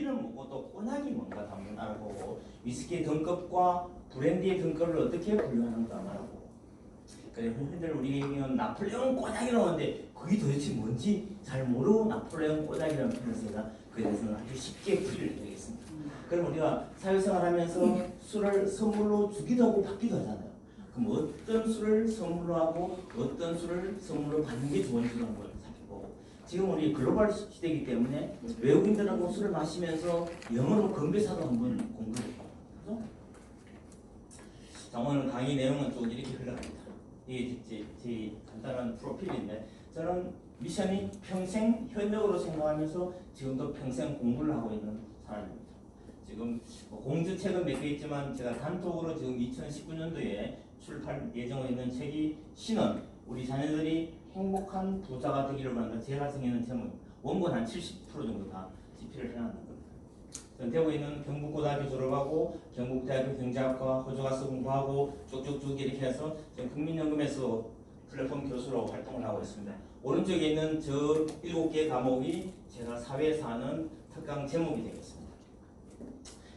이름 뭐고 또 꼬냑이 뭔가 한번 알아보고 위스키의 등급과 브랜디의 등급을 어떻게 분류하는가 알아보고 그래 흔히들 우리 얘기는 나폴레옹 꼬냑이라고 하는데 그게 도대체 뭔지 잘 모르고 나폴레옹 꼬냑이라는 표현을 써서 그에 대해서는 아주 쉽게 분류를 해야겠습니다. 그럼 우리가 사회생활하면서 술을 선물로 주기도 하고 받기도 하잖아요. 그럼 어떤 술을 선물로 하고 어떤 술을 선물로 받는 게 좋은지도 한번 살펴보고 지금 우리 글로벌 시대이기 때문에 외국인들하고 술을 마시면서 영어로 건배사도 한번 공부해보고 그죠? 자, 오늘 강의 내용은 쭉 이렇게 흘러갑니다. 이게 제 간단한 프로필인데 저는 미션이 평생 현역으로 생각하면서 지금도 평생 공부를 하고 있는 사람입니다. 지금 공주책은 몇 개 있지만 제가 단독으로 지금 2019년도에 출판 예정에 있는 책이 신은 우리 자녀들이 행복한 부자가 되기를 원한다. 제가 정해놓은 제목 원본 한 70% 정도 다 집필을 해놨는 겁니다. 저는 대구에 있는 경북고등학교 졸업하고 경북대학교 경제학과 호주가서 공부하고 쭉쭉쭉 이렇게 해서 지금 국민연금에서 플랫폼 교수로 활동을 하고 있습니다. 오른쪽에 있는 저 7개 과목이 제가 사회에서 하는 특강 제목이 되겠습니다.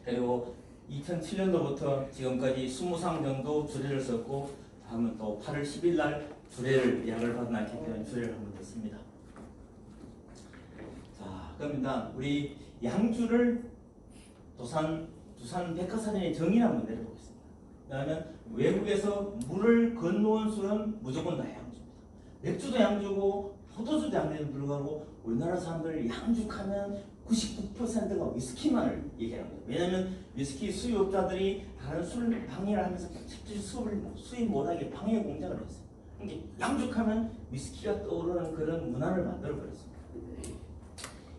그리고 2007년도부터 지금까지 20상 정도 주례를 썼고 다음은 또 8월 10일 날 주례를 예약을 받은 않기 때문에 주례를 한번 했습니다. 자, 그럼 일단 우리 양주를 두산 백화사전의 정의를 한번 내려보겠습니다. 그러면 외국에서 물을 건너온 술은 무조건 다 양주입니다. 맥주도 양주고 포도주도 양주에도 불구하고 우리나라 사람들 양주하면 99%가 위스키만을 얘기합니다. 왜냐하면 위스키 수입업자들이 다른 술 방해를 하면서 수입 못하게 방해 공작을 했어요. 그러니까 양주하면 위스키가 떠오르는 그런 문화를 만들어 버렸습니다.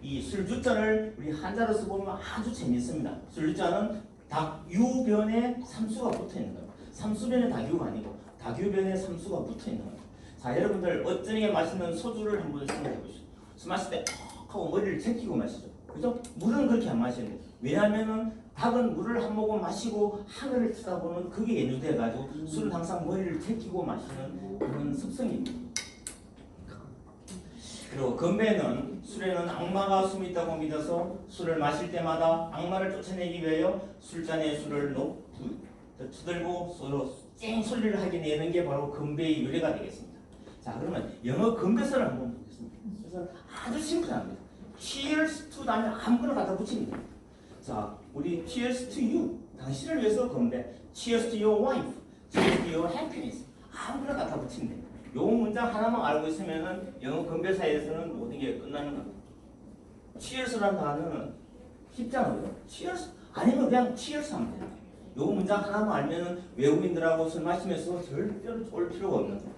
이 술주자를 우리 한자로 써보면 아주 재밌습니다. 술주자는 닭유변에 삼수가 붙어있는 겁니다. 삼수변에 닭유가 아니고 닭유변에 삼수가 붙어있는 겁니다. 자, 여러분들 어쩌게 맛있는 소주를 한번 생각해 보시죠. 술 마실 때 하고 머리를 제끼고 마시죠. 그죠? 물은 그렇게 안 마시는데 왜냐하면은 닭은 물을 한 모금 마시고 하늘을 쳐다보는 그게 연유돼가지고 술은 항상 머리를 제끼고 마시는 그런 습성입니다. 그리고 건배는 술에는 악마가 숨어 있다고 믿어서 술을 마실 때마다 악마를 쫓아내기 위하여 술잔에 술을 쳐들고 서로 쨍 소리를 하게 내는 게 바로 건배의 유래가 되겠습니다. 자, 그러면 영어 건배사를 한번 보겠습니다. 그래서 아주 심플합니다. Cheers to 다음에 아무거나 갖다 붙입니다. 자, 우리 Cheers to you 당신을 위해서 건배. Cheers to your wife. Cheers to your happiness. 아무거나 갖다 붙이면 됩니다. 요 문장 하나만 알고 있으면은 영어 건배사에서는 모든 게 끝나는 겁니다. Cheers라는 단어는 쉽잖아요. Cheers 아니면 그냥 Cheers 하면 돼요. 요 문장 하나만 알면은 외국인들하고 술 마시면서 절대로 쫄 필요가 없는 거예요.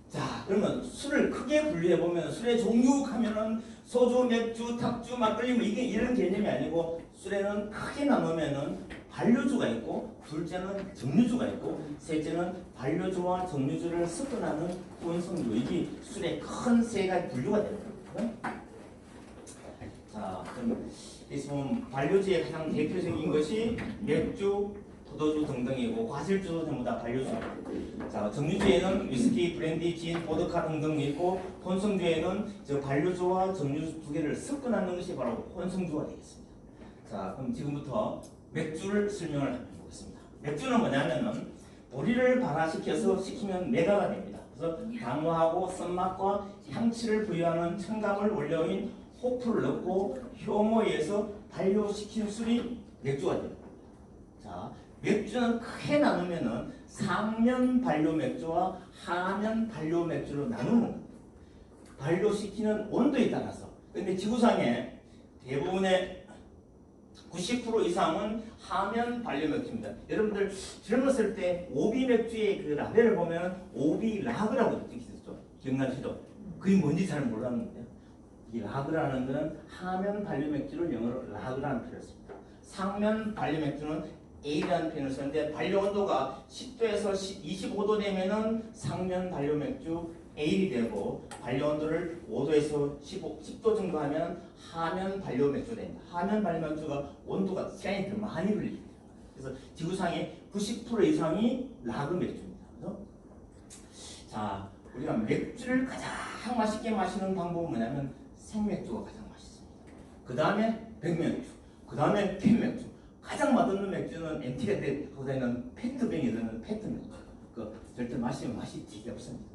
자, 그러면 술을 크게 분류해 보면 술의 종류 하면은 소주, 맥주, 탁주, 막걸리 뭐 이게 이런 개념이 아니고 술에는 크게 나누면은 반류주가 있고 둘째는 정류주가 있고 셋째는 반류주와 정류주를 섞어나는 혼성주 이게 술의 큰 세 가지 분류가 되는 겁니다. 자, 그럼 여기서 보면 반류주의 가장 대표적인 것이 맥주, 포도주 등등이고 과실주도 전부 다 반류주입니다. 자, 정류주에는 위스키, 브랜디, 진, 보드카 등등이 있고 혼성주에는 저 반류주와 정류주 두 개를 섞어놓는 것이 바로 혼성주가 되겠습니다. 자, 그럼 지금부터 맥주를 설명을 해보겠습니다. 맥주는 뭐냐면은 보리를 발화시켜서 식히면 메가가 됩니다. 그래서 당화하고 쓴맛과 향취를 부여하는 첨가물 원료인 호프를 넣고 효모에 의해서 발효시킨 술이 맥주가 됩니다. 자, 맥주는 크게 나누면은 상면 발효 맥주와 하면 발효 맥주로 나누는 겁니다. 발효시키는 온도에 따라서. 근데 지구상에 대부분의 90% 이상은 하면 발효 맥주입니다. 여러분들 젊었을 때 오비 맥주의 그 라벨을 보면 오비 라그라고 적혀있었죠. 기억나시죠? 그게 뭔지 잘 몰랐는데요. 이 라그라는 것은 하면 발효 맥주를 영어로 라그라는 표현을 씁니다. 상면 발효 맥주는 A라는 표현을 쓰는데 발효 온도가 10도에서 25도 되면은 상면 발효 맥주 A이 되고 발효 온도를 5도에서 10도 정도 하면 하면 발효 맥주가 됩니다. 하면 발효 맥주가 온도가 시간이 더 많이 걸립니다. 그래서 지구상의 90% 이상이 라그 맥주입니다. 그래서 자, 우리가 맥주를 가장 맛있게 마시는 방법은 뭐냐면 생맥주가 가장 맛있습니다. 그 다음에 백맥주, 그 다음에 캔맥주. 가장 맛없는 맥주는 MT가 되는 페트병이 되는 페트맥주. 그 절대 마시면 맛이 되게 없습니다.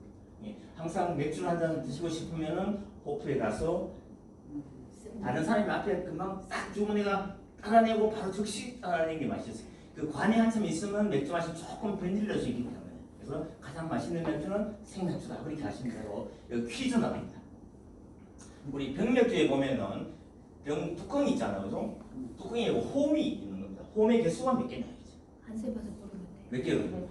예, 항상 맥주를 한 잔 드시고 싶으면은 호프에 가서 다른 사람이 앞에 금방 싹 주머니가 따라내고 바로 즉시 따라내는 게 맛있어요. 그 관에 한참 있으면 맥주 맛이 조금 변질될 수 있기 때문에 그래서 가장 맛있는 맥주는 생맥주다 그렇게 하시면 되고 여기 퀴즈 나갑니다. 우리 병맥주에 보면은 병 뚜껑이 있잖아요, 그죠? 뚜껑에 홈이 있는 겁니다. 홈의 개수가 몇 개냐 이제? 한세 봐서 모르는데. 몇 개거든요?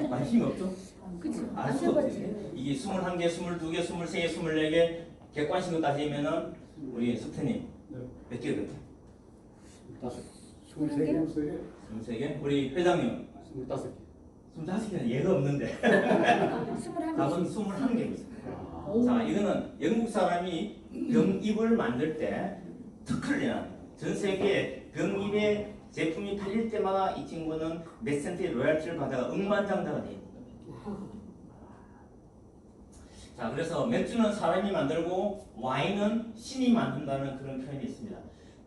관심이 없죠? 그쵸. 알 수가 없지. 이게 21개, 22개, 23개, 24개 객관식으로 따지면은 우리 석태님 몇 개거든요? 23개, 23개, 23개? 우리 회장님 25개. 25개는 얘가 없는데 21개. 답은 21개입니다. 자, 이거는 영국 사람이 병입을 만들 때 특허를 내는 전 세계 병입의 제품이 팔릴 때마다 이 친구는 몇 센트의 로열티를 받아가 억만장자가 되어 있는 겁니다. 자, 그래서 맥주는 사람이 만들고 와인은 신이 만든다는 그런 표현이 있습니다.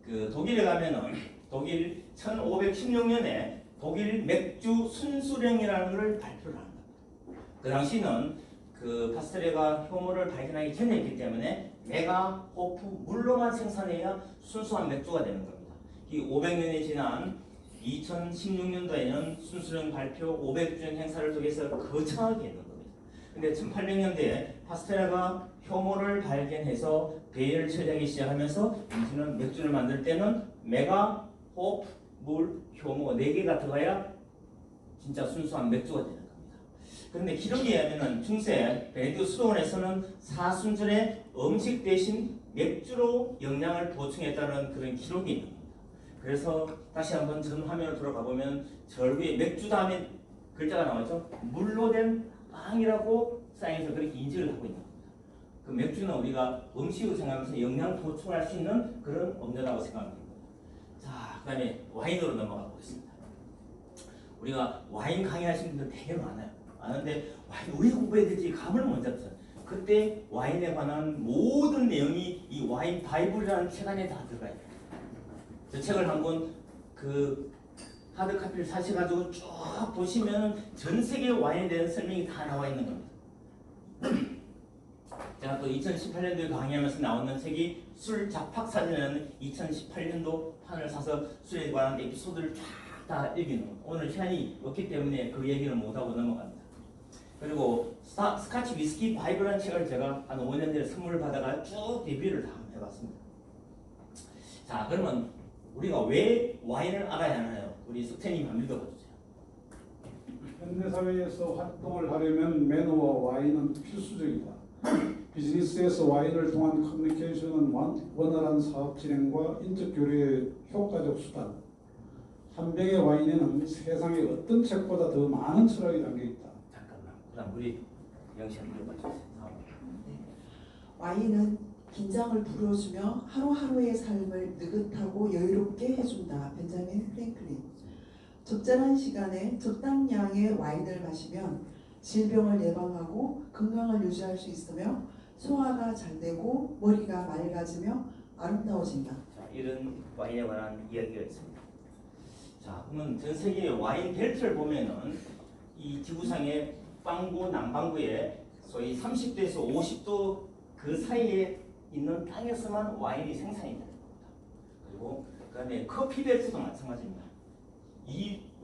그 독일에 가면은 독일 1516년에 독일 맥주 순수령이라는 걸 발표를 합니다. 그 당시는 그 파스텔레가 효모를 발견하기 전이었기 때문에 메가 호프 물로만 생산해야 순수한 맥주가 되는 겁니다. 이 500년이 지난 2016년도에는 순수령 발표 500주년 행사를 통해서 거창하게 했는 겁니다. 근데 1800년대에 파스텔레가 효모를 발견해서 배열을 처리하기 시작하면서 이제는 맥주를 만들 때는 메가 호프 물 효모 4개가 들어가야 진짜 순수한 맥주가 되는 겁니다. 그런데 기록에 의하면 중세 베네딕트 수도원에서는 사순절에 음식 대신 맥주로 영양을 보충했다는 그런 기록이 있는 겁니다. 그래서 다시 한번 전 화면으로 돌아가 보면 절위에 맥주 다음에 글자가 나오죠. 물로 된 빵이라고 사인해서 그렇게 인지를 하고 있는 겁니다. 그 맥주는 우리가 음식으로 생각하면서 영양 보충할 수 있는 그런 음료라고 생각합니다. 자, 그 다음에 와인으로 넘어가 보겠습니다. 우리가 와인 강의하시는 분들 되게 많아요. 많은데 와인 왜 공부해야 될지 감을 못 잡잖아요. 그때 와인에 관한 모든 내용이 이 와인 바이블이라는 책 안에 다 들어가요. 저 책을 한번 그 하드 카피를 사셔가지고 쭉 보시면 전 세계 와인에 대한 설명이 다 나와 있는 겁니다. 제가 또 2018년도에 강의하면서 나오는 책이 술 잡학사전이라는 2018년도 판을 사서 술에 관한 에피소드를 쫙 다 읽는 겁니다. 오늘 시간이 없기 때문에 그 얘기를 못하고 넘어갑니다. 그리고 스카치 위스키 바이블이라는 책을 제가 한 5년 전에 선물을 받아가 쭉 데뷔를 다 해봤습니다. 자, 그러면 우리가 왜 와인을 알아야 하나요? 우리 석태님 한번 읽어봐주세요. 현대사회에서 활동을 하려면 매너와 와인은 필수적이다. 비즈니스에서 와인을 통한 커뮤니케이션은 원활한 사업 진행과 인적 교류의 효과적 수단. 한 병의 와인에는 세상의 어떤 책보다 더 많은 철학이 담겨있다. 잠깐만, 그다음 우리 영시 한번 읽어봐주세요. 와인은 긴장을 풀어주며 하루하루의 삶을 느긋하고 여유롭게 해준다. 벤자민 프랭클린. 적절한 시간에 적당량의 와인을 마시면 질병을 예방하고 건강을 유지할 수 있으며 소화가 잘 되고 머리가 맑아지며 아름다워진다. 자, 이런 와인에 관한 이야기가 있습니다. 자, 그러면 전 세계 와인 벨트를 보면은 이 지구상의 북반구, 남반구에 소위 30도에서 50도 그 사이에 있는 땅에서만 와인이 생산이 되는 겁니다. 그리고 그다음에 커피 벨트도 마찬가지입니다.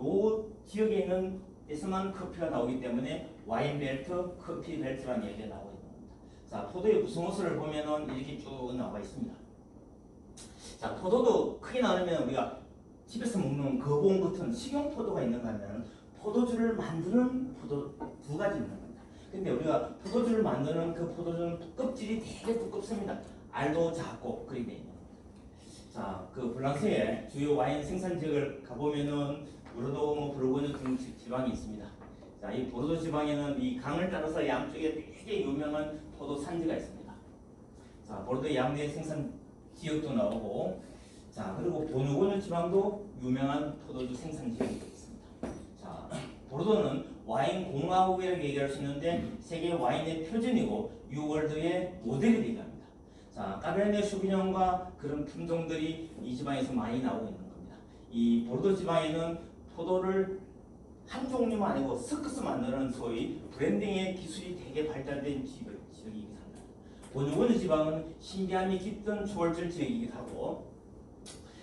요 지역에 있는 데서만 커피가 나오기 때문에 와인 벨트, 커피 벨트라는 얘기가 나오고 있는 겁니다. 자, 포도의 구성호수를 보면은 이렇게 쭉 나와 있습니다. 자, 포도도 크게 나누면 우리가 집에서 먹는 거봉 같은 식용 포도가 있는가 하면 포도주를 만드는 포도 두 가지 있는 겁니다. 근데 우리가 포도주를 만드는 그 포도주는 껍질이 되게 두껍습니다. 알도 작고 그렇게 되어 있는 겁니다. 자, 그 프랑스의 주요 와인 생산 지역을 가보면은 보르도, 부르고뉴 등 지방이 있습니다. 자, 이 보르도 지방에는 이 강을 따라서 양쪽에 되게 유명한 포도 산지가 있습니다. 자, 보르도 양내 생산 지역도 나오고, 자, 그리고 보르고뉴 지방도 유명한 포도주 생산 지역이 있습니다. 자, 보르도는 와인 공화국이라고 얘기할 수 있는데 세계 와인의 표준이고 뉴월드의 모델이 되기도 합니다. 자, 까베르네 쇼비뇽과 그런 품종들이 이 지방에서 많이 나오고 있는 겁니다. 이 보르도 지방에는 포도를 한 종류만 아니고 섞어서 만드는 소위 브랜딩의 기술이 되게 발달된 지역이기도 합니다. 보누보누 지방은 신비함이 깃든 초월절 지역이기도 하고,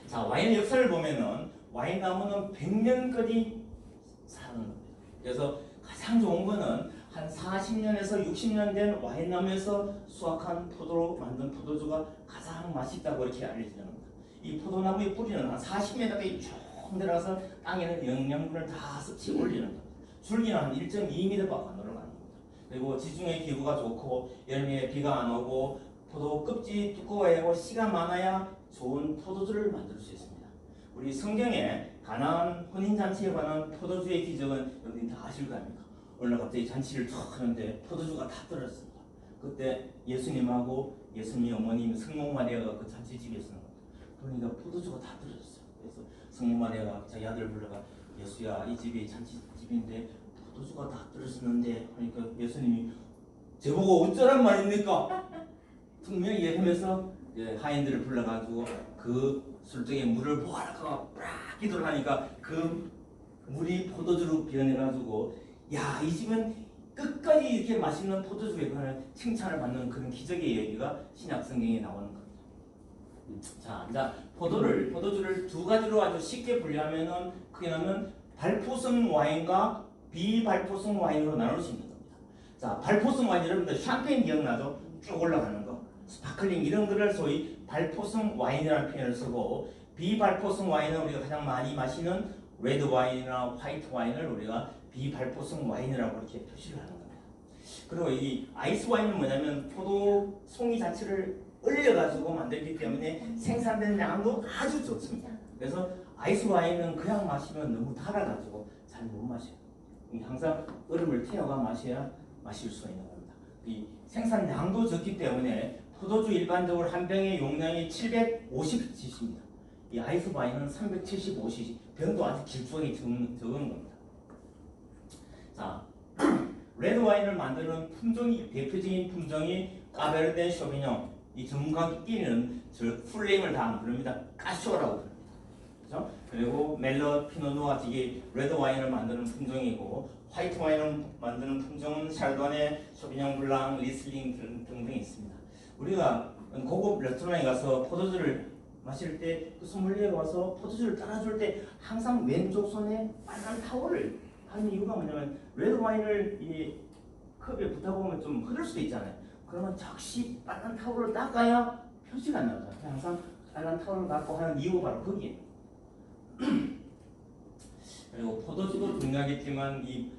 자, 와인의 역사를 보면은 와인 나무는 100년까지 사는 겁니다. 그래서 가장 좋은 거는 한 40년에서 60년 된 와인 나무에서 수확한 포도로 만든 포도주가 가장 맛있다고 이렇게 알려지는 겁니다. 이 포도나무의 뿌리는 한 40m까지 쭉 내려가서 땅에는 영양분을 다 섭취 올리는 겁니다. 줄기는 한 1.2m밖에 안 올라가는 겁니다. 그리고 지중해 기후가 좋고 여름에 비가 안 오고 포도 껍질이 두꺼워야 하고 씨가 많아야 좋은 포도주를 만들 수 있습니다. 우리 성경에 가나안 혼인잔치에 관한 포도주의 기적은 여러분이 다 아실 거 아닙니까? 어느 날 갑자기 잔치를 쫙 하는데 포도주가 다 떨어졌습니다. 그때 예수님하고 예수님의 어머님 성모 마리아가 그 잔치집에 있었는 겁니다. 그러니까 포도주가 다 떨어졌어요. 그래서 성모 마리아가 자기 아들 불러가 예수야, 이 집이 잔치집인데 포도주가 다 떨어졌는데, 그러니까 예수님이 저보고 어쩌란 말입니까? 분명히 얘기하면서 하인들을 불러가지고 그 술정에 물을 부어라고 빡 기도를 하니까 그 물이 포도주로 변해가지고, 야, 이 집은 끝까지 이렇게 맛있는 포도주에 관한 칭찬을 받는 그런 기적의 얘기가 신약 성경에 나오는 겁니다. 자, 이제 포도주를 두 가지로 아주 쉽게 분류하면은 크게 나면 발포성 와인과 비발포성 와인으로 나눌 수 있는 겁니다. 자, 발포성 와인 여러분들 샴페인 기억나죠? 쭉 올라가는 거, 스파클링 이런 거를 소위 발포성 와인이라는 표현을 쓰고, 비발포성 와인은 우리가 가장 많이 마시는 레드 와인이나 화이트 와인을 우리가 비발포성 와인이라고 이렇게 표시를 하는 겁니다. 그리고 이 아이스 와인은 뭐냐면 포도 송이 자체를 얼려가지고 만들기 때문에 생산되는 양도 아주 좋습니다. 그래서 아이스 와인은 그냥 마시면 너무 달아가지고 잘 못 마셔요. 항상 얼음을 태워가 마셔야 마실 수 있는 겁니다. 이 생산량도 적기 때문에 포도주 일반적으로 한 병의 용량이 750cc입니다. 이 아이스 와인은 375cc, 병도 아주 길쭉하게 적은 겁니다. 자, 레드 와인을 만드는 품종이, 대표적인 품종이 까베르네 쇼비뇽. 이 전문가끼리는 저 풀네임을 다 안 부릅니다. 까쇼라고 부릅니다. 그죠? 그리고 멜로, 피노누아 이게 레드 와인을 만드는 품종이고, 화이트 와인을 만드는 품종은 샬도네, 쇼비뇽 블랑, 리슬링 등등 있습니다. 우리가 고급 레스토랑에 가서 포도주를 마실 때 그 소믈리에가 와서 포도주를 따라줄 때 항상 왼쪽 손에 빨간 타올을 하는 이유가 뭐냐면, 레드 와인을 이 컵에 붓다 보면 좀 흐를 수도 있잖아요. 그러면 즉시 빨간 타올을 닦아야 표시가 안 나오잖아요. 항상 빨간 타올을 갖고 하는 이유가 바로 거기에요. 그리고 포도주도 중요하겠지만 이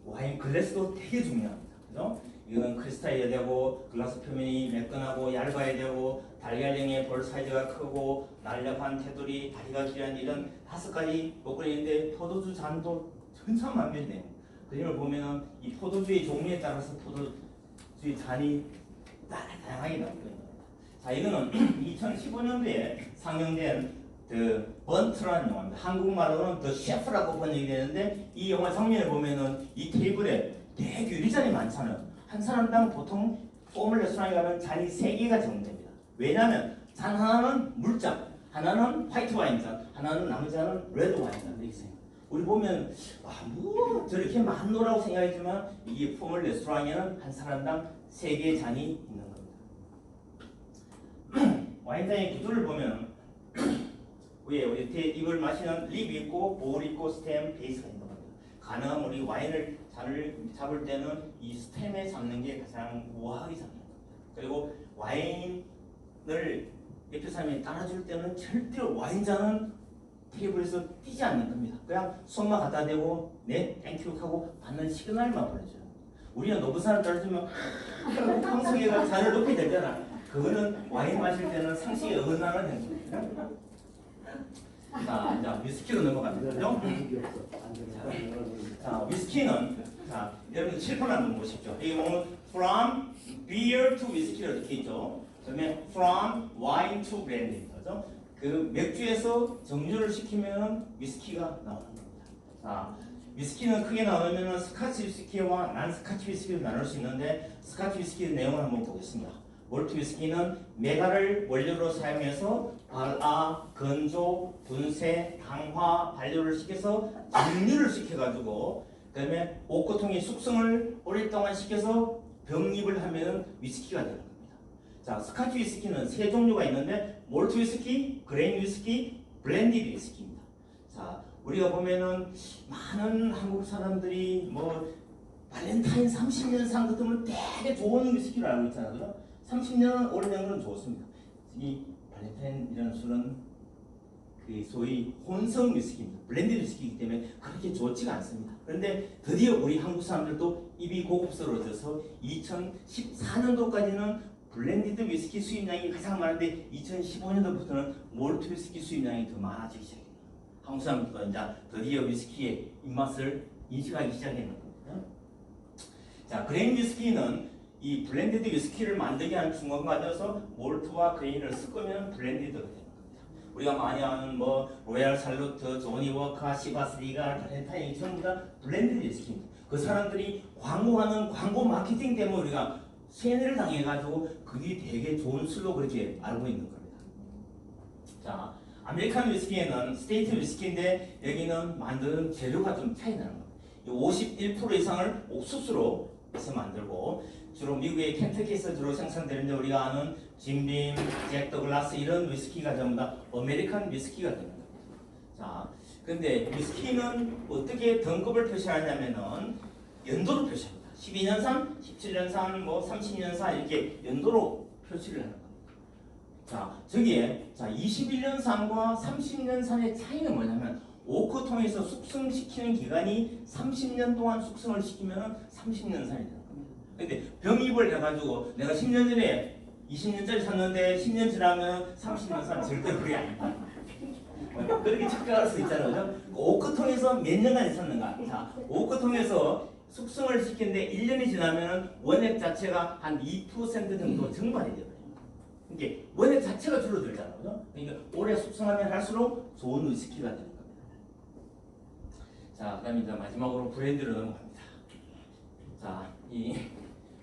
와인 글래스도 되게 중요합니다. 그죠? 이거는 크리스탈이어야 되고, 글라스 표면이 매끈하고 얇아야 되고, 달걀형의 볼 사이즈가 크고, 날렵한 테두리, 다리가 길한 이런 5가지 요건이 있는데, 포도주 잔도 천차만별이네요. 그림을 보면은 이 포도주의 종류에 따라서 포도주의 잔이 다양하게 나오고 있는 겁니다. 자, 이거는 2015년도에 상영된 번트라는 영화입니다. 한국말로는 더 셰프라고 번역이 되는데, 이 영화 장면을 보면은 이 테이블에 되게 유리잔이 많잖아요. 한 사람당 보통 포멀 레스토랑에 가면 잔이 3개가 정됩니다. 왜냐하면 잔 하나는 물잔, 하나는 화이트 와인잔, 하나는 나머지 하나는 레드 와인잔 이렇게 있어요. 우리 보면 뭐 저렇게 많노라고 생각했지만, 이게 포멀 레스토랑에는 한 사람당 3개의 잔이 있는 겁니다. 와인잔의 구조를 보면 위에 우리 이걸 마시는 립 있고 볼 있고 스템, 베이스가 있는 겁니다. 가능하면 우리 와인을 잔을 잡을 때는 이 스템에 잡는 게 가장 우아하게 잡는 겁니다. 그리고 와인을 옆에 사람이 따라줄 때는 절대로 와인잔은 테이블에서 뛰지 않는 겁니다. 그냥 손만 갖다 대고 네 땡큐 하고 받는 시그널만 보내줘요. 우리는 높은 사람 따라주면 상식에가 잔을 높이 들잖아. 그거는 와인 마실 때는 상식에 어긋나는 행동입니다. 자, 이제 위스키로 넘어갑니다. 그죠? 자, 위스키는, 자, 여러분 칠판 한번 보십시오. 여기 보면 from beer to whiskey로 이렇게 있죠. 그다음에 from wine to brandy. 그죠? 그 맥주에서 정류를 시키면 위스키가 나오는 겁니다. 자, 위스키는 크게 나누면 스카치 위스키와 난 스카치 위스키로 나눌 수 있는데, 스카치 위스키의 내용을 한번 보겠습니다. 몰트 위스키는 메가를 원료로 사용해서 발화, 건조, 분쇄, 강화, 발효를 시켜서 증류를 시켜가지고 그다음에 오크통의 숙성을 오랫동안 시켜서 병립을 하면 위스키가 되는 겁니다. 자, 스카치 위스키는 세 종류가 있는데 몰트 위스키, 그레인 위스키, 블렌디드 위스키입니다. 자, 우리가 보면은 많은 한국 사람들이 뭐 발렌타인 30년 산 같으면 되게 좋은 위스키를 알고 있잖아요. 30년 오래된 건 좋습니다. 이 발렌타인이라는 술은 그 소위 혼성 위스키입니다. 블렌디드 위스키이기 때문에 그렇게 좋지가 않습니다. 그런데 드디어 우리 한국 사람들도 입이 고급스러워져서 2014년도까지는 블렌디드 위스키 수입량이 가장 많은데 2015년도부터는 몰트 위스키 수입량이 더 많아지기 시작해요. 한국 사람들도 이제 드디어 위스키의 입맛을 인식하기 시작했는 겁니다. 자, 그레인 위스키는 이 블렌디드 위스키를 만들게 하는 중간 과정에서 몰트와 그레인을 섞으면 블렌디드가 되는 겁니다. 우리가 많이 아는 뭐 로얄 살루트, 조니 워커, 시바스 리갈, 발렌타인 전부 다 블렌디드 위스키입니다. 그 사람들이 광고하는 광고 마케팅 때문에 우리가 세뇌를 당해가지고 그게 되게 좋은 술로 그렇게 알고 있는 겁니다. 자, 아메리칸 위스키에는 스테이트 위스키인데 여기는 만드는 재료가 좀 차이 나는 겁니다. 51% 이상을 옥수수로 해서 만들고 주로 미국의 켄터키에서 주로 생산되는데 우리가 아는 짐빔, 잭 더글라스 이런 위스키가 전부 다 아메리칸 위스키가 되는 겁니다. 자, 근데 위스키는 어떻게 등급을 표시하냐면은 연도로 표시합니다. 12년산, 17년산, 뭐 30년산 이렇게 연도로 표시를 하는 겁니다. 자, 저기에 21년산과 30년산의 차이는 뭐냐면 오크통에서 숙성시키는 기간이 30년 동안 숙성을 시키면 30년산이 되는 겁니다. 근데 병입을 해가지고 내가 10년 전에 20년짜리 샀는데 10년 지나면 30년산 절대 그게 아닙니다. 그렇게 착각할 수 있잖아요. 오크통에서 몇 년간 있었는가? 자, 오크통에서 숙성을 시키는데 1년이 지나면 원액 자체가 한 2% 정도 증발이 돼요. 이게 원액 자체가 줄어들잖아요. 그러니까 오래 숙성하면 할수록 좋은 위스키가 되는 겁니다. 자, 그다음에 이제 마지막으로 브랜드로 넘어갑니다. 자, 이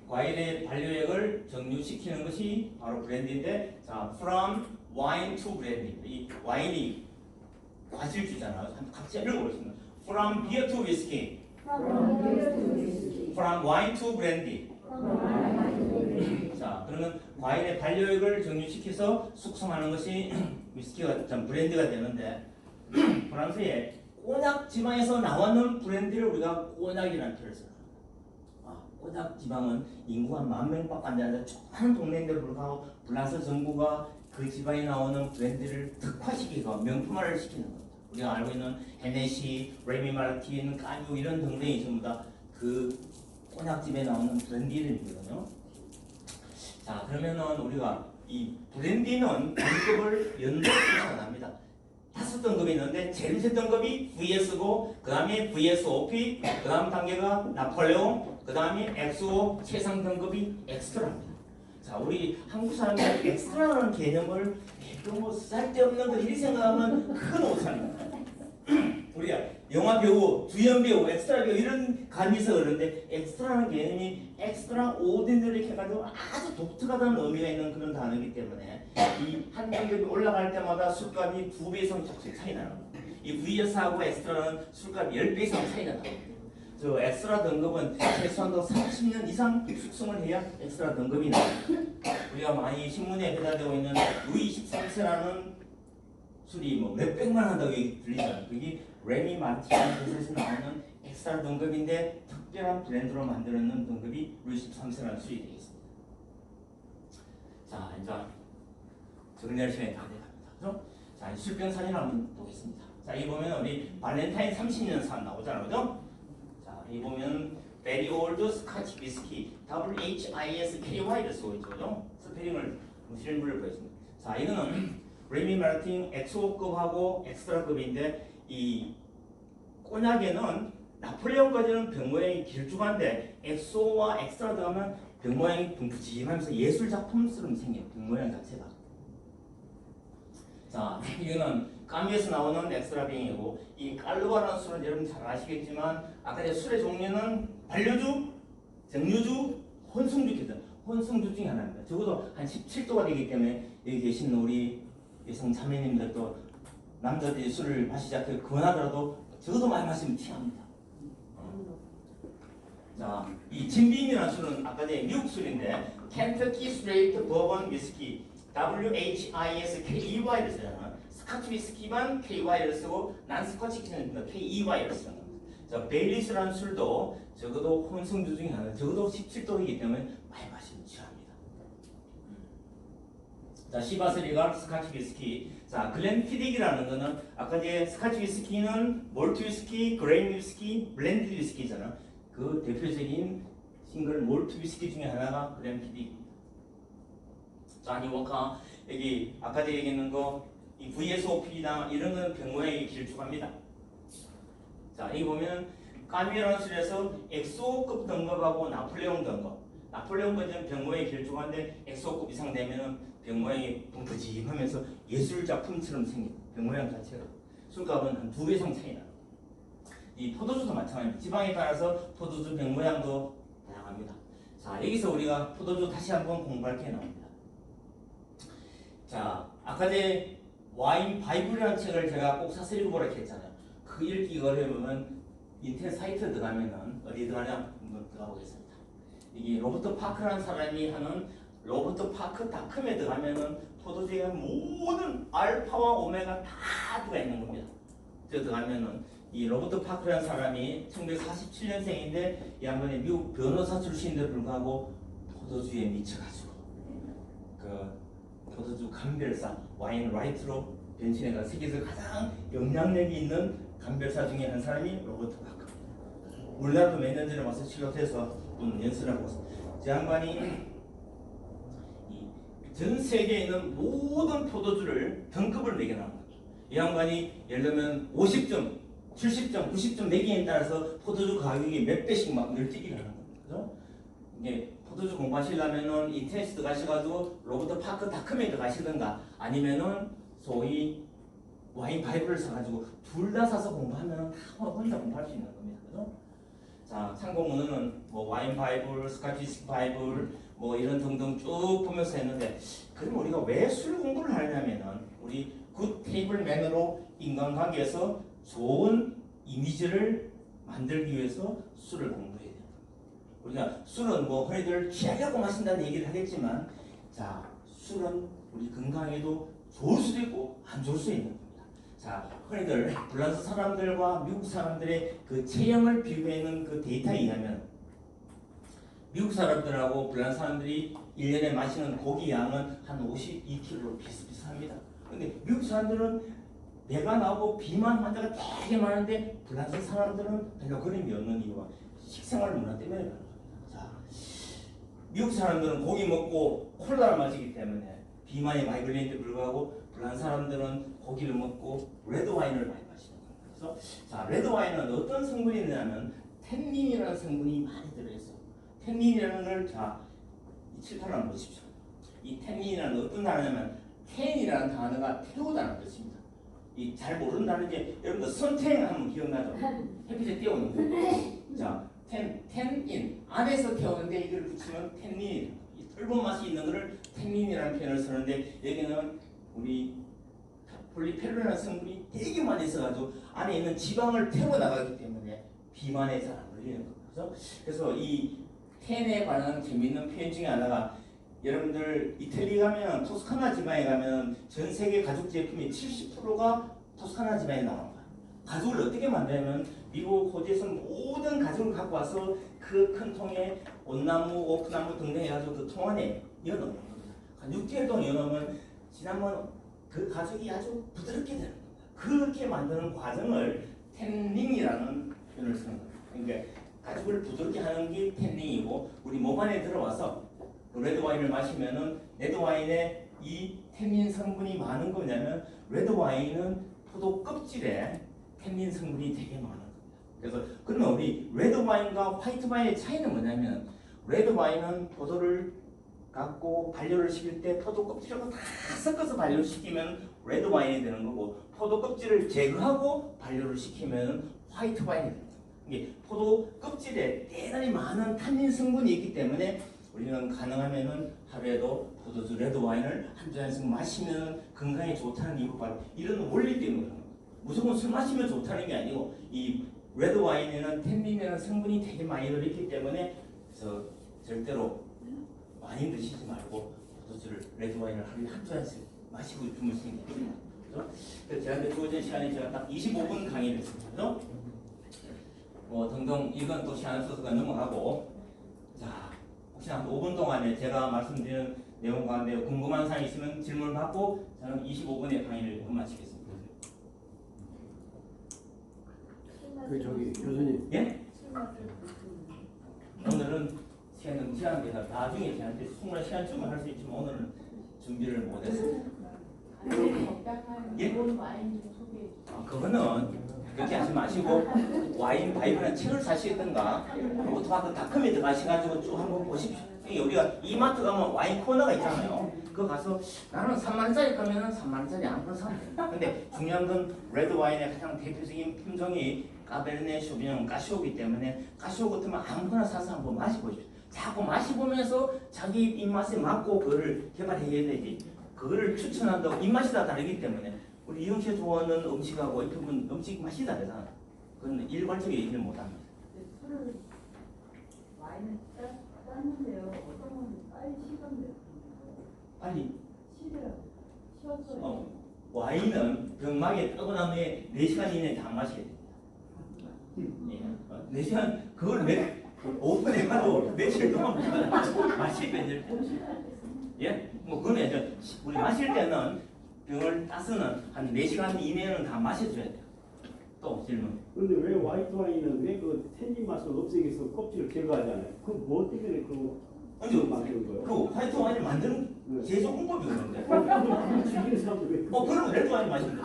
과일의 발효액을 정류시키는 것이 바로 브랜드인데, 자, from wine to brandy. 이 와인이 과실주잖아요. 같이 읽어보겠습니다. From beer to whiskey. From wine to brandy. 자, 그러면 과일의 발효액을 정류시켜서 숙성하는 것이 위스키가 참 브랜드가 되는데 프랑스의 꼬냑 지방에서 나오는 브랜드를 우리가 꼬냑이라는 표현을 써요. 꼬냑 지방은 인구가 10,000명밖에 안 되는데 조그마한 동네인데도 불구하고 프랑스 정부가 그 지방에 나오는 브랜드를 특화시키고 명품화를 시키는 겁니다. 우리가 알고 있는 헤네시, 레미 마르틴, 까뉴 이런 등등이 전부 다 그 꼬냑집에 나오는 브랜드 이름이거든요. 자, 그러면은 우리가 이 브랜디는 등급을 연도로 표시합니다. 5등급이 있는데 제일 밑에 등급이 VS고 그 다음에 VSOP, 그 다음 단계가 나폴레옹, 그 다음에 XO, 최상 등급이 엑스트라입니다. 자, 우리 한국 사람이 엑스트라라는 개념을 뭐 쓸데없는 거 이렇게 생각하면 큰 오산입니다. 우리가 영화 배우, 주연 배우, 엑스트라 배우 이런 감이 있어 그러는데 엑스트라는 개념이 엑스트라 오디너리 해가지고 아주 독특하다는 의미가 있는 그런 단어이기 때문에 이 한 등급이 올라갈 때마다 술값이 2배 이상 차이 나는 겁니다. 이 VS하고 엑스트라는 술값이 10배 이상 차이 나는 겁니다. 저 엑스트라 등급은 최소한도 30년 이상 숙성을 해야 엑스트라 등급이 나옵니다. 우리가 많이 신문에 배달되고 있는 루이 13세라는 술이 뭐 몇백만 한다고 들리잖아요. 그게 레미 마르틴 회사에서 나오는 엑스트라 등급인데 특별한 브랜드로 만들어낸 등급이 루이 13세라는 술이 되겠습니다. 자, 이제 정리할 시간이 다 돼갑니다. 그죠? 자, 술병 사진 한번 보겠습니다. 자, 이 보면 우리 발렌타인 30년산 나오잖아요. 그죠? 자, 이 보면 Very Old Scotch Whiskey WHISKY를 쓰고 있죠. 그죠? 스페링을 실물을 보였습니다. 자, 이거는 레미 마르틴 엑소급하고 엑스트라급인데 이 꼬냑에는 나폴레옹까지는 병 모양이 길쭉한데 엑소와 엑스트라 들어가면 병 모양이 둥그짐하면서 예술 작품처럼 생겨요. 병 모양 자체가. 자, 이거는 까미에서 나오는 엑스트라 병이고 이 깔루바라는 술은 여러분 잘 아시겠지만 아까 술의 종류는 발효주, 정류주, 혼성주 있거든. 혼성주 중에 하나입니다. 적어도 한 17도가 되기 때문에 여기 계신 우리 여성 자매님들도 남자들이 술을 마시지 않게 권하더라도 적어도 많이 마시면 취합니다. 자, 이 진빔이라는 술은 아까 전에 미국 술인데 켄터키 스트레이트 버번 위스키 WHISKEY를 쓰잖아. 스카치 위스키만 KY를 쓰고 난 스카치 위스키는 KEY를 쓰는 겁니다. 자, 베일리스라는 술도 적어도 혼성주 중에 하나, 적어도 17도이기 때문에 많이 마시면 취합니다. 자, 시바스리가 스카치 위스키. 자, 글렌피딕이라는 거는 아까 이제 스카치 위스키는 몰트 위스키, 그레인 위스키, 블렌드 위스키잖아. 그 대표적인 싱글 몰트 위스키 중에 하나가 글렌피딕입니다. 자니 워커 여기 아까 제가 얘기했는 거 이 VSOP나 이런 건 병 모양이 길쭉합니다. 자, 여기 보면 까미라는 술에서 엑소급 등급하고 나폴레옹 등급. 나폴레옹 버전 병 모양이 길쭉한데 엑소급 이상 되면은 병 모양이 뭉터짐하면서 예술 작품처럼 생긴 병 모양 자체가 술값은 한 2배 이상 차이 납니다. 이 포도주도 마찬가지입니다. 지방에 따라서 포도주 병 모양도 다양합니다. 자, 여기서 우리가 포도주 다시 한번 공부할 게 나옵니다. 자, 아까 전에 와인 바이블이라는 책을 제가 꼭 사서 읽어보라 했잖아요. 그 읽기가 어려우면 인터넷 사이트에 들어가면은 어디 들어가냐 한번 들어가 보겠습니다. 이게 로버트 파크라는 사람이 하는 로버트 파크닷컴에 들어가면은 포도주의 모든 알파와 오메가 다 들어가 있는 겁니다. 들어가면은 이 로버트 파크라는 사람이 1947년생인데 이 양반이 미국 변호사 출신인데 불구하고 포도주에 미쳐가지고 그 포도주 감별사 와인 라이트로 변신해가 세계에서 가장 영향력이 있는 감별사 중에 한 사람이 로버트 파크. 우리나라도 몇 년 전에 와서 실력해서 연수하고 있습니다. 제 양반이 전 세계에 있는 모든 포도주를 등급을 매겨나온 거죠. 이 양반이 예를 들면 50점, 70점, 90점 매기에 따라서 포도주 가격이 몇 배씩 막 늘뛰기를 하는 겁니다. 그죠? 이게 포도주 공부하시려면은 인터넷에 들어가셔가지고 로버트 파크닷컴에 들어가시든가 아니면은 소위 와인 바이블을 사가지고 둘 다 사서 공부하면 다 혼자 공부할 수 있는 겁니다. 그죠? 자, 참고문헌은 뭐 와인 바이블, 스카치 위스키 바이블 뭐 이런 등등 쭉 보면서 했는데 그럼 우리가 왜 술 공부를 하냐면은 우리 굿 테이블 매너로 인간관계에서 좋은 이미지를 만들기 위해서 술을 공부해야 돼요. 우리가 술은 뭐 흔히들 취하려고 마신다는 얘기를 하겠지만 자, 술은 우리 건강에도 좋을 수도 있고 안 좋을 수도 있는 겁니다. 자, 흔히들 프랑스 사람들과 미국 사람들의 그 체형을 비교하는 그 데이터에 의하면 미국 사람들하고 프랑스 사람들이 1년에 마시는 고기 양은 한 52kg로 비슷비슷합니다. 근데 미국 사람들은 배가 나오고 비만 환자가 되게 많은데 프랑스 사람들은 별로 그림이 없는 이유가 식생활 문화 때문에 그런 겁니다. 자, 미국 사람들은 고기 먹고 콜라를 마시기 때문에 비만이 많이 걸리는데 불구하고 프랑스 사람들은 고기를 먹고 레드 와인을 많이 마시는 거예요. 그래서 자, 레드 와인은 어떤 성분이 있냐면 텐닌이라는 성분이 많이 들어있어요. 텐닌이라는 걸 자, 이 칠판을 한번 보십시오. 이 텐닌이라는 어떤 단어냐면 텐이라는 단어가 태우다는 뜻입니다. 이 잘 모르는 단어인데 여러분들 선택 하면 기억나죠? 햇빛에 띄우는 거. 자, 텐인 안에서 태우는데 이걸 붙이면 텐닌이 이 떫은 맛이 있는 거를 텐닌이라는 표현을 쓰는데 여기는 우리 폴리페놀이라는 성분이 되게 많이 있어가지고 안에 있는 지방을 태워 나가기 때문에 비만에 잘 안 걸리는 거죠. 그래서 이 텐에 관한 재미있는 표현 중에 하나가 여러분들 이태리 가면 토스카나 지방에 가면 전 세계 가죽 제품의 70%가 토스카나 지방에 나온 거예요. 가죽을 어떻게 만드냐면 미국 호주에서 모든 가죽을 갖고 와서 그 큰 통에 온나무, 오크나무 등등 해가지고 그 통 안에 넣어놓는 겁니다. 한 6개월 동안 넣어놓으면 지나면 그 가죽이 아주 부드럽게 되는 겁니다. 그렇게 만드는 과정을 텐닝이라는 표현을 쓰는 겁니다. 그러니까 가죽을 부드럽게 하는 게 텐닝이고 우리 몸 안에 들어와서 레드 와인을 마시면은 레드 와인에 이 텐닌 성분이 많은 거냐면 레드 와인은 포도 껍질에 텐닌 성분이 되게 많은 겁니다. 그래서 그러면 우리 레드 와인과 화이트 와인의 차이는 뭐냐면 레드 와인은 포도를 갖고 발효를 시킬 때 포도 껍질하고 다 섞어서 발효를 시키면 레드 와인이 되는 거고 포도 껍질을 제거하고 발효를 시키면 화이트 와인이 되는 거예요. 이게 포도 껍질에 대단히 많은 탄닌 성분이 있기 때문에 우리는 가능하면은 하루에도 포도주 레드 와인을 한 잔씩 마시면 건강에 좋다는 이유 바로 이런 원리 때문에 그런 거예요. 무조건 술 마시면 좋다는 게 아니고 이 레드 와인에는 텐린이라는 성분이 되게 많이 들어있기 때문에 절대로 많이 드시지 말고 포도주를 레드 와인을 하루에 한 잔씩 마시고 주무시는 게 좋습니다. 그래서 제한테 주어진 시간에 제가 딱 25분 강의를 했습니다. 그죠? 등등 이건 또 시간 없어서 넘어가고 자 혹시나 5분 동안에 제가 말씀드리는 내용 가운데 궁금한 사항이 있으면 질문을 받고 저는 25분의 강의를 마치겠습니다. 저기 교수님. 예? 오늘은 시간 돼서 나중에 저한테 충분한 시간쯤은 할 수 있지만 오늘은 준비를 못했습니다. 예? 그거는 그렇게 하지 마시고 와인 바이블이나 책을 사시든가 오토마크닷컴에 들어가셔가지고 쭉 한번 보십시오. 우리가 이마트 가면 와인 코너가 있잖아요. 그거 가서 나는 3만원짜리 가면은 3만원짜리 아무거나 사면 돼. 근데 중요한 건 레드 와인의 가장 대표적인 품종이 까베르네 쇼비뇽 까시오기 때문에 까시오 같으면 아무거나 사서 한번 마셔보십시오. 자꾸 마셔보면서 자기 입맛에 맞고 그거를 개발해야 되지. 그거를 추천한다고 입맛이 다 다르기 때문에 우리 이영 씨가 좋아하는 음식하고 이분 음식 맛이 다르잖아. 그건 일괄적인 얘기를 못합니다. 술을 와인을 땄는데요. 어떤 건 빨리 식었는데 빨리 쉬었어요. 와인은 병막에 뜨고 난 후에 4시간 이내에 다 마셔야 됩니다. 예. 4시간 그걸 오픈해 가지고 며칠 동안 마시면 예? 그거는 이제 우리 마실 때는 병을 따스는 한 4시간 이내는 다 마셔줘야 돼요. 또 질문. 그런데 왜 화이트 와인은 왜 그 텐린 맛을 없애기 위해서 껍질을 제거하잖아요. 그 뭐 때문에 그 만드는 거예요? 그 화이트 와인을 만드는 제조 공법이 있는데. 즐기는 사람들 왜? 그러면 레드 와인 마시면 돼.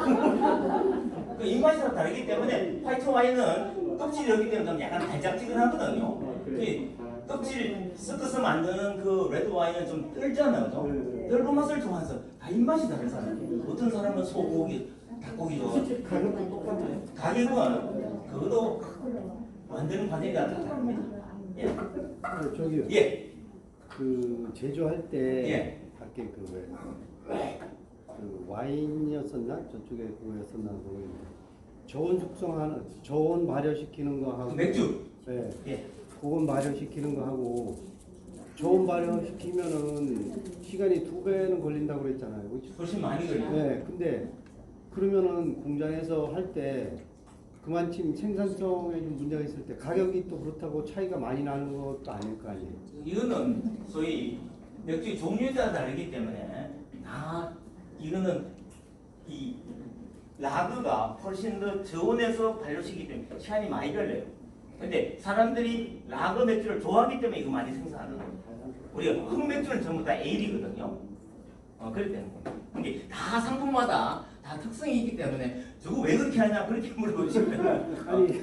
그 입맛이랑 다르기 때문에 화이트 와인은 껍질이 없기 때문에 약간 달짝지근하거든요. 그 껍질 섞어서 만드는 그 레드 와인은 좀 뜰잖아요, 그죠? 뜰고 맛을 좋아해서 다 입맛이 다른 사람이에요. 어떤 사람은 소고기, 닭고기 좋아하고 가격도 똑같아요. 가격은 그것도 만드는 과정이 다 다릅니다. 예. 저기요. 예. 그 제조할 때 예. 밖에 그 와인이었었나 저쪽에 그거였었나 모르겠는데 저온 숙성하는 저온 발효시키는 거 하고 그 맥주. 네. 예. 그건 발효시키는 거 하고 저온 발효시키면은 시간이 2배는 걸린다고 그랬잖아요. 훨씬 많이 걸려요. 네. 근데 그러면은 공장에서 할 때 그만큼 생산성에 좀 문제가 있을 때 가격이 또 그렇다고 차이가 많이 나는 것도 아닐 거 아니에요. 이거는 소위 맥주 종류에 따라 다르기 때문에 이거는 이 라그가 훨씬 더 저온에서 발효시키기 때문에 시간이 많이 걸려요. 근데 사람들이 라그 맥주를 좋아하기 때문에 이거 많이 생산하는 거예요. 우리가 흑맥주는 전부 다 에일이거든요. 그렇기 때문에 이게 다 상품마다 다 특성이 있기 때문에 저거 왜 그렇게 하냐 그렇게 물어보시면 아니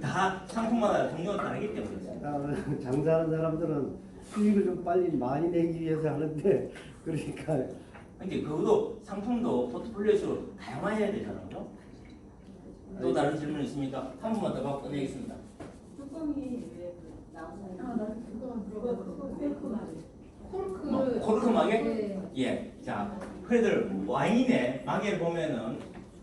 다 상품마다 종류가 다르기 때문에 장사하는 사람들은 수익을 좀 빨리 많이 내기 위해서 하는데 그러니까 근데 그것도 상품도 포트폴리오식으로 다양화해야 되잖아요. 그죠? 또 다른 질문 있습니까? 한 분만 더 받고 끝내겠습니다. 뚜껑이 왜 나무? 나 그거 코르크. 코르크 마개? 네. 예. 자, 그래들 와인에 마개를 보면은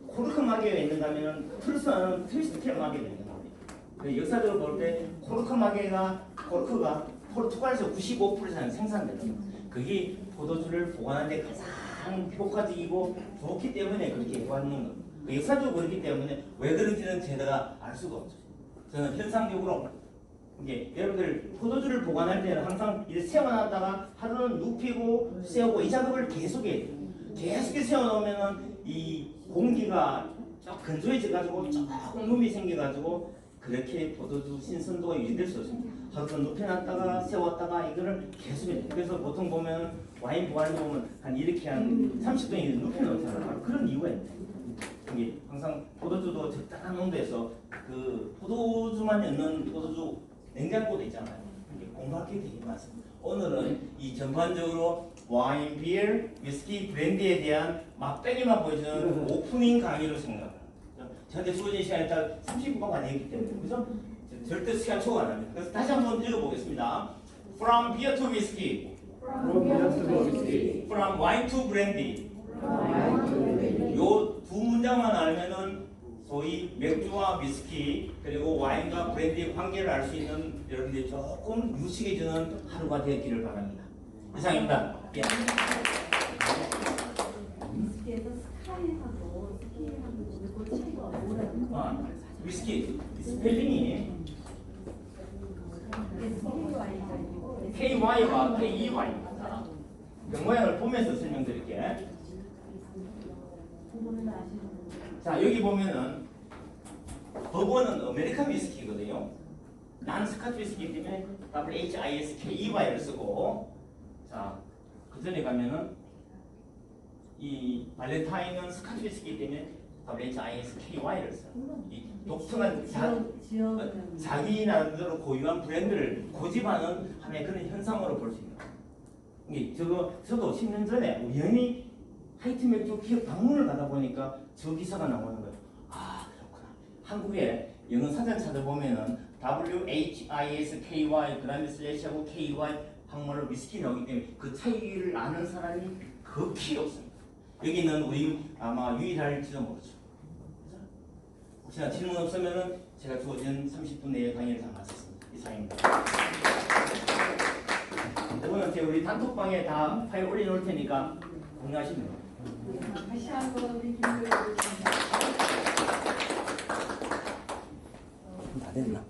코르크 마개가 있는가 하면은 플스는 트위스트 캡 마개가 있는 겁니다. 그 역사적으로 볼 때 코르크가 포르투갈에서 95% 이상 생산되는 그게 포도주를 보관하는 데 가장 효과적이고 좋기 때문에 그렇게 해왔는 겁니다. 그 역사적으로 그렇기 때문에 왜 그런지는 제가 알 수가 없죠. 저는 현상적으로 이게 여러분들 포도주를 보관할 때는 항상 이렇게 세워놨다가 하루는 눕히고 세우고 이 작업을 계속해야 돼요. 계속 세워놓으면은 이 공기가 좀 건조해져 가지고 조금 룸이 생겨 가지고 그렇게 포도주 신선도가 유지될 수 없습니다. 하루 눕혀놨다가 세웠다가 이거를 계속해야 돼요. 그래서 보통 보면 와인 보관을 보면 한 이렇게 한 30도에 눕혀놓잖아요. 그런 이유가 있네요. 이게 항상 포도주도 적당한 온도에서 그 포도주만 넣는 포도주 냉장고도 있잖아요. 이게 공부할 게 되게 많습니다. 오늘은 이 전반적으로 와인, 비어, 위스키, 브랜디에 대한 맛배기만 보여주는 오프닝 강의로 생각합니다. 저한테 주어진 시간이 딱 30분밖에 안 되기 때문에 그죠? 절대 시간 초과 안 합니다. 그래서 다시 한번 읽어보겠습니다. From beer to whiskey. From wine to brandy. 요 두 문장만 알면은 소위 맥주와 위스키 그리고 와인과 브랜디의 관계를 알 수 있는 여러분들이 조금 유식해지는 하루가 되었기를 바랍니다. 이상입니다. 예. 위스키에서 스카이하고 스키하고 그 차이가 뭐라고? 위스키 스펠링이 KY와 KEY입니다. 병모양을 보면서 설명드릴게. 그거는 아시는 자 여기 보면은 버번은 아메리칸 위스키거든요. 난 스카치 위스키 때문에 WHISKEY를 쓰고 자그 전에 가면은 이 발렌타인은 스카치 위스키 때문에 WHISKY를 써요. 이 독특한 자기 나름대로 고유한 브랜드를 고집하는 하나의 그런 현상으로 볼 수 있는 거예요. 이게 저도 10년 전에 우연히 하이트 맥주 기업 방문을 가다 보니까 저 기사가 나오는 거예요. 아 그렇구나. 한국에 영어 사전 찾아보면은 WHISKY 그다음에 슬래시하고 KY 한문으로 위스키 나오기 때문에 그 차이를 아는 사람이 극히 없습니다. 여기는 우리 아마 유일할지도 모르죠. 혹시나 질문 없으면은 제가 주어진 30분 내에 강의를 다 마쳤습니다. 이상입니다. 이번은 우리 단톡방에 다 파일 올려놓을 테니까 공유하시면 됩니다. 다시 한번 우리 김교수 다 됐나?